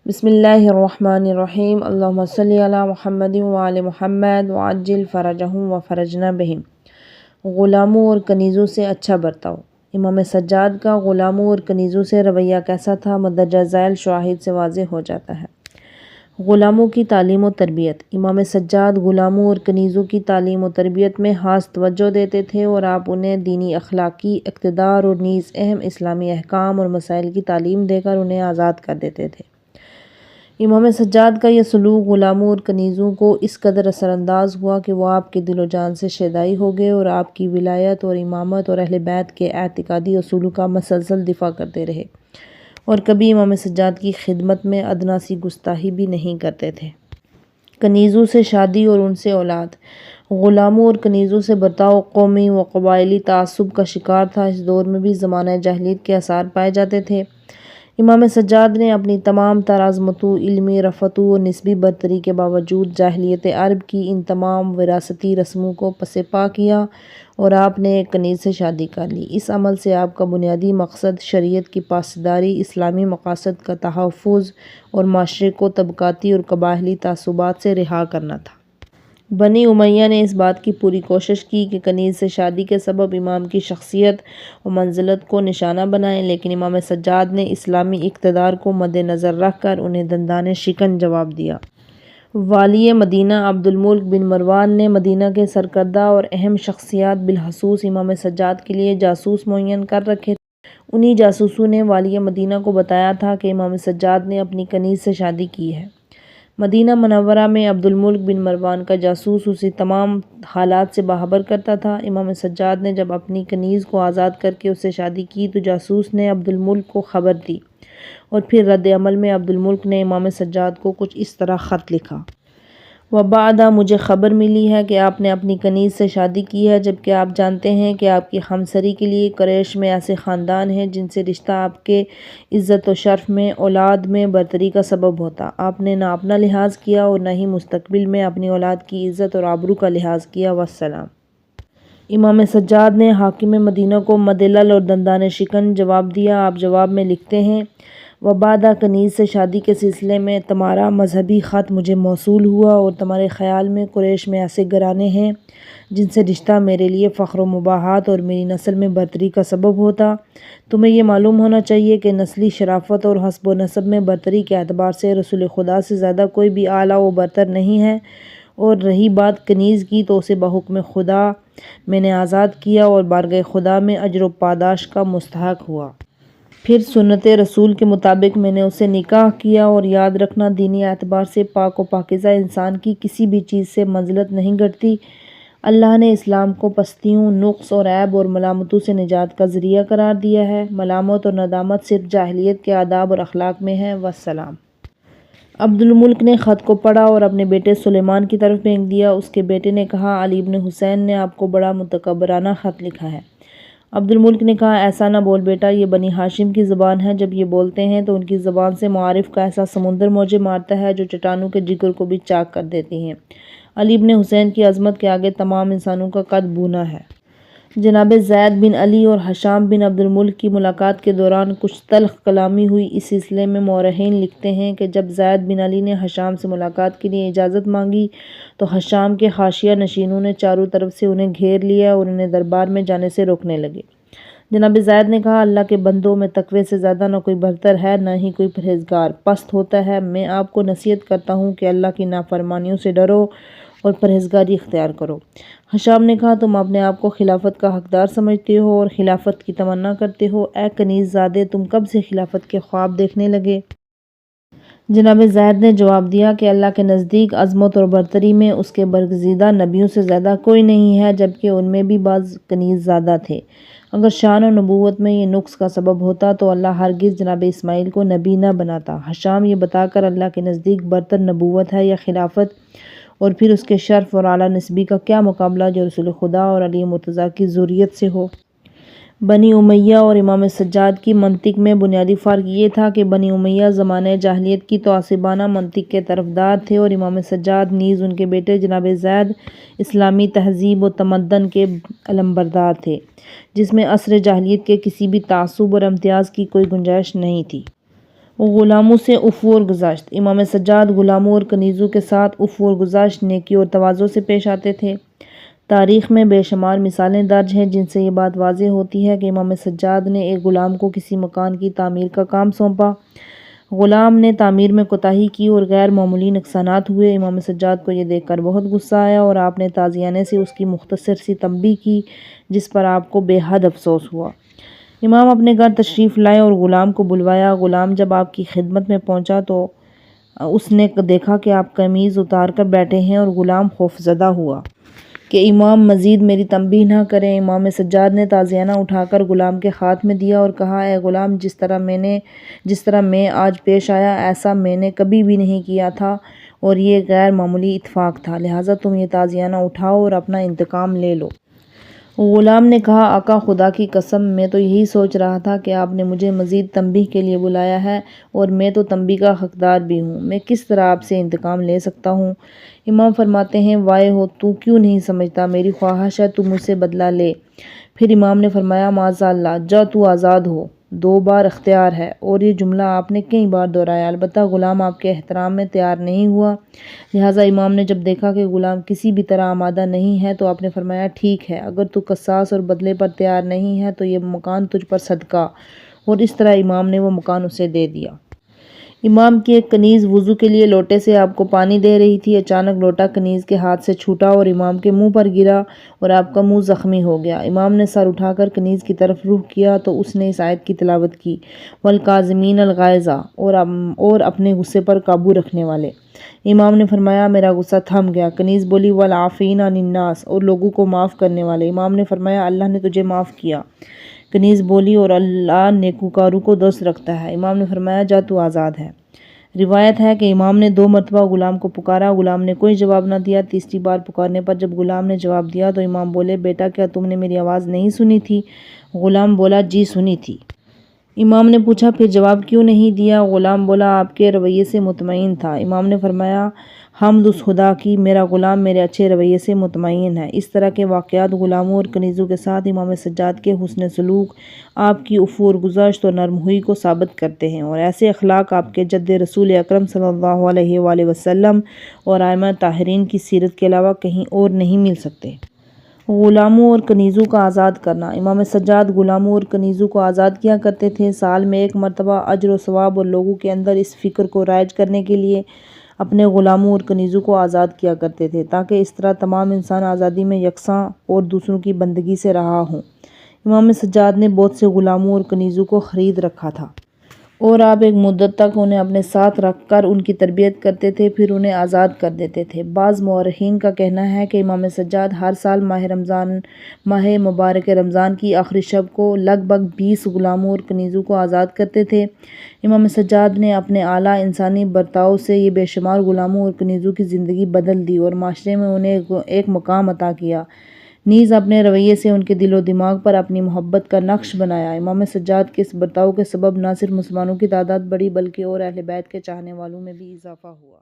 بسم اللہ الرحمن الرحیم اللہم صلی علی محمد وعلی محمد وعجل فرجہم وفرجنا بہم۔ غلاموں اور کنیزوں سے اچھا برتاؤ۔ امام سجاد کا غلاموں اور کنیزوں سے رویہ کیسا تھا، مندرجہ ذیل شواہد سے واضح ہو جاتا ہے۔ غلاموں کی تعلیم و تربیت۔ امام سجاد غلاموں اور کنیزوں کی تعلیم و تربیت میں خاص توجہ دیتے تھے اور آپ انہیں دینی، اخلاقی اقتدار اور نیز اہم اسلامی احکام اور مسائل کی تعلیم دے کر انہیں آزاد کر دیتے تھے۔ امام سجاد کا یہ سلوک غلاموں اور کنیزوں کو اس قدر اثر انداز ہوا کہ وہ آپ کے دل و جان سے شیدائی ہو گئے اور آپ کی ولایت اور امامت اور اہل بیت کے اعتقادی اصولوں کا مسلسل دفاع کرتے رہے اور کبھی امام سجاد کی خدمت میں ادنیٰ سی گستاخی بھی نہیں کرتے تھے۔ کنیزوں سے شادی اور ان سے اولاد۔ غلاموں اور کنیزوں سے برتاؤ قومی و قبائلی تعصب کا شکار تھا۔ اس دور میں بھی زمانہ جاہلیت کے آثار پائے جاتے تھے۔ امام سجاد نے اپنی تمام تر عظمتوں، علمی رفتوں اور نسبی برتری کے باوجود جاہلیت عرب کی ان تمام وراثتی رسموں کو پس پا کیا اور آپ نے ایک کنیز سے شادی کر لی۔ اس عمل سے آپ کا بنیادی مقصد شریعت کی پاسداری، اسلامی مقاصد کا تحفظ اور معاشرے کو طبقاتی اور قبائلی تعصبات سے رہا کرنا تھا۔ بنی امیہ نے اس بات کی پوری کوشش کی کہ کنیز سے شادی کے سبب امام کی شخصیت و منزلت کو نشانہ بنائیں، لیکن امام سجاد نے اسلامی اقتدار کو مد نظر رکھ کر انہیں دندانِ شکن جواب دیا۔ والی مدینہ عبد الملک بن مروان نے مدینہ کے سرکردہ اور اہم شخصیات بالخصوص امام سجاد کے لیے جاسوس معین کر رکھے تھے۔ انہی جاسوسوں نے والی مدینہ کو بتایا تھا کہ امام سجاد نے اپنی کنیز سے شادی کی ہے۔ مدینہ منورہ میں عبد الملک بن مروان کا جاسوس اسے تمام حالات سے باخبر کرتا تھا۔ امام سجاد نے جب اپنی کنیز کو آزاد کر کے اس سے شادی کی تو جاسوس نے عبد الملک کو خبر دی اور پھر رد عمل میں عبد الملک نے امام سجاد کو کچھ اس طرح خط لکھا: وبعدہ مجھے خبر ملی ہے کہ آپ نے اپنی کنیز سے شادی کی ہے، جبکہ آپ جانتے ہیں کہ آپ کی ہمسری کے لیے قریش میں ایسے خاندان ہیں جن سے رشتہ آپ کے عزت و شرف میں، اولاد میں برتری کا سبب ہوتا۔ آپ نے نہ اپنا لحاظ کیا اور نہ ہی مستقبل میں اپنی اولاد کی عزت اور آبرو کا لحاظ کیا۔ والسلام۔ امام سجاد نے حاکم مدینہ کو مدلل اور دندانِ شکن جواب دیا۔ آپ جواب میں لکھتے ہیں: وبعدہ کنیز سے شادی کے سلسلے میں تمہارا مذہبی خط مجھے موصول ہوا اور تمہارے خیال میں قریش میں ایسے گھرانے ہیں جن سے رشتہ میرے لیے فخر و مباحات اور میری نسل میں برتری کا سبب ہوتا۔ تمہیں یہ معلوم ہونا چاہیے کہ نسلی شرافت اور حسب و نسب میں برتری کے اعتبار سے رسول خدا سے زیادہ کوئی بھی اعلیٰ و برتر نہیں ہے، اور رہی بات کنیز کی تو اسے بحکم خدا میں نے آزاد کیا اور بارگاہ خدا میں اجر و پاداش کا مستحق ہوا۔ پھر سنت رسول کے مطابق میں نے اسے نکاح کیا، اور یاد رکھنا دینی اعتبار سے پاک و پاکیزہ انسان کی کسی بھی چیز سے منزلت نہیں گھٹتی۔ اللہ نے اسلام کو پستیوں، نقص اور عیب اور ملامتوں سے نجات کا ذریعہ قرار دیا ہے۔ ملامت اور ندامت صرف جاہلیت کے آداب اور اخلاق میں ہے۔ والسلام۔ عبد الملک نے خط کو پڑھا اور اپنے بیٹے سلیمان کی طرف پھینک دیا۔ اس کے بیٹے نے کہا: علی بن حسین نے آپ کو بڑا متکبرانہ خط لکھا ہے۔ عبد الملک نے کہا: ایسا نہ بول بیٹا، یہ بنی ہاشم کی زبان ہے۔ جب یہ بولتے ہیں تو ان کی زبان سے معارف کا ایسا سمندر موجیں مارتا ہے جو چٹانوں کے جگر کو بھی چاک کر دیتی ہیں۔ علی بن حسین کی عظمت کے آگے تمام انسانوں کا قد بونا ہے۔ جناب زید بن علی اور ہشام بن عبد الملک کی ملاقات کے دوران کچھ تلخ کلامی ہوئی۔ اس سلسلے میں مورخین لکھتے ہیں کہ جب زید بن علی نے ہشام سے ملاقات کے لیے اجازت مانگی تو ہشام کے حاشیہ نشینوں نے چاروں طرف سے انہیں گھیر لیا اور انہیں دربار میں جانے سے روکنے لگے۔ جناب زید نے کہا: اللہ کے بندوں میں تقوی سے زیادہ نہ کوئی برتر ہے، نہ ہی کوئی پرہیزگار پست ہوتا ہے۔ میں آپ کو نصیحت کرتا ہوں کہ اللہ کی نافرمانیوں سے ڈرو اور پرہیزگاری اختیار کرو۔ ہشام نے کہا: تم اپنے آپ کو خلافت کا حقدار سمجھتے ہو اور خلافت کی تمنا کرتے ہو۔ اے کنیز زادے، تم کب سے خلافت کے خواب دیکھنے لگے؟ جناب زید نے جواب دیا کہ اللہ کے نزدیک عظمت اور برتری میں اس کے برگزیدہ نبیوں سے زیادہ کوئی نہیں ہے، جبکہ ان میں بھی بعض کنیز زادہ تھے۔ اگر شان و نبوت میں یہ نقص کا سبب ہوتا تو اللہ ہرگز جناب اسماعیل کو نبی نہ بناتا۔ ہشام یہ بتا کر اللہ کے نزدیک برتر نبوت ہے یا خلافت، اور پھر اس کے شرف اور اعلیٰ نسبی کا کیا مقابلہ جو رسول خدا اور علی مرتضیٰ کی ذریت سے ہو۔ بنی امیہ اور امام سجاد کی منطق میں بنیادی فرق یہ تھا کہ بنی امیہ زمانہ جاہلیت کی تعصبانہ منطق کے طرفدار تھے اور امام سجاد نیز ان کے بیٹے جناب زید اسلامی تہذیب و تمدن کے علمبردار تھے، جس میں عصر جاہلیت کے کسی بھی تعصب اور امتیاز کی کوئی گنجائش نہیں تھی۔ غلاموں سے عفو اور گزشت۔ امام سجاد غلاموں اور کنیزوں کے ساتھ عفو اور گزشت، نیکی اور تواضع سے پیش آتے تھے۔ تاریخ میں بے شمار مثالیں درج ہیں جن سے یہ بات واضح ہوتی ہے کہ امام سجاد نے ایک غلام کو کسی مکان کی تعمیر کا کام سونپا۔ غلام نے تعمیر میں کوتاہی کی اور غیر معمولی نقصانات ہوئے۔ امام سجاد کو یہ دیکھ کر بہت غصہ آیا اور آپ نے تازیانے سے اس کی مختصر سی تنبیہ کی، جس پر آپ کو بے حد افسوس ہوا۔ امام اپنے گھر تشریف لائے اور غلام کو بلوایا۔ غلام جب آپ کی خدمت میں پہنچا تو اس نے دیکھا کہ آپ قمیض اتار کر بیٹھے ہیں اور غلام خوفزدہ ہوا کہ امام مزید میری تنبیہ نہ کریں۔ امام سجاد نے تازیانہ اٹھا کر غلام کے ہاتھ میں دیا اور کہا، اے غلام، جس طرح میں آج پیش آیا ایسا میں نے کبھی بھی نہیں کیا تھا اور یہ غیر معمولی اتفاق تھا، لہٰذا تم یہ تازیانہ اٹھاؤ اور اپنا انتقام لے لو۔ غلام نے کہا، آقا خدا کی قسم، میں تو یہی سوچ رہا تھا کہ آپ نے مجھے مزید تنبیہ کے لیے بلایا ہے اور میں تو تنبیہ کا حقدار بھی ہوں، میں کس طرح آپ سے انتقام لے سکتا ہوں؟ امام فرماتے ہیں، وائے ہو، تو کیوں نہیں سمجھتا؟ میری خواہش ہے تو مجھ سے بدلہ لے۔ پھر امام نے فرمایا، معاذ اللہ، جا تو آزاد ہو، 2 بار اختیار ہے۔ اور یہ جملہ آپ نے کئی بار دہرایا، البتہ غلام آپ کے احترام میں تیار نہیں ہوا، لہٰذا امام نے جب دیکھا کہ غلام کسی بھی طرح آمادہ نہیں ہے تو آپ نے فرمایا، ٹھیک ہے، اگر تو قصاص اور بدلے پر تیار نہیں ہے تو یہ مکان تجھ پر صدقہ، اور اس طرح امام نے وہ مکان اسے دے دیا۔ امام کی ایک کنیز وضو کے لیے لوٹے سے آپ کو پانی دے رہی تھی، اچانک لوٹا کنیز کے ہاتھ سے چھوٹا اور امام کے منہ پر گرا اور آپ کا منہ زخمی ہو گیا۔ امام نے سر اٹھا کر کنیز کی طرف رخ کیا تو اس نے اس آیت کی تلاوت کی، وَالْكَاظِمِينَ الْغَيْظَ، اور اپنے غصے پر قابو رکھنے والے۔ امام نے فرمایا، میرا غصہ تھم گیا۔ کنیز بولی، وَالْعَافِينَ عَنِ النَّاسِ، اور لوگوں کو معاف کرنے والے۔ امام نے فرمایا، اللہ نے تجھے معاف کیا۔ کنیز بولی، اور اللہ نیکوکاروں کو دوست رکھتا ہے۔ امام نے فرمایا، جا تو آزاد ہے۔ روایت ہے کہ امام نے 2 مرتبہ غلام کو پکارا، غلام نے کوئی جواب نہ دیا۔ تیسری بار پکارنے پر جب غلام نے جواب دیا تو امام بولے، بیٹا، کیا تم نے میری آواز نہیں سنی تھی؟ غلام بولا، جی سنی تھی۔ امام نے پوچھا، پھر جواب کیوں نہیں دیا؟ غلام بولا، آپ کے رویے سے مطمئن تھا۔ امام نے فرمایا، حمد اس خدا کی، میرا غلام میرے اچھے رویے سے مطمئن ہے۔ اس طرح کے واقعات غلاموں اور کنیزوں کے ساتھ امام سجاد کے حسن سلوک، آپ کی عفو اور گزشت اور نرم ہوئی کو ثابت کرتے ہیں، اور ایسے اخلاق آپ کے جد رسول اکرم صلی اللہ علیہ وآلہ وسلم اور ائمہ طاہرین کی سیرت کے علاوہ کہیں اور نہیں مل سکتے۔ غلاموں اور کنیزوں کا آزاد کرنا۔ امام سجاد غلاموں اور کنیزوں کو آزاد کیا کرتے تھے۔ سال میں 1 مرتبہ اجر و ثواب اور لوگوں کے اندر اس فکر کو رائج کرنے کے لیے اپنے غلاموں اور کنیزوں کو آزاد کیا کرتے تھے، تاکہ اس طرح تمام انسان آزادی میں یکساں اور دوسروں کی بندگی سے رہا ہوں۔ امام سجاد نے بہت سے غلاموں اور کنیزوں کو خرید رکھا تھا، اور آپ ایک مدت تک انہیں اپنے ساتھ رکھ کر ان کی تربیت کرتے تھے، پھر انہیں آزاد کر دیتے تھے۔ بعض مورخین کا کہنا ہے کہ امام سجاد ہر سال ماہ مبارک رمضان کی آخری شب کو لگ بھگ 20 غلاموں اور کنیزوں کو آزاد کرتے تھے۔ امام سجاد نے اپنے اعلیٰ انسانی برتاؤ سے یہ بے شمار غلاموں اور کنیزوں کی زندگی بدل دی اور معاشرے میں انہیں ایک مقام عطا کیا، نیز اپنے رویے سے ان کے دل و دماغ پر اپنی محبت کا نقش بنایا۔ امام سجاد کے اس برتاؤ کے سبب نہ صرف مسلمانوں کی تعداد بڑھی بلکہ اور اہل بیت کے چاہنے والوں میں بھی اضافہ ہوا۔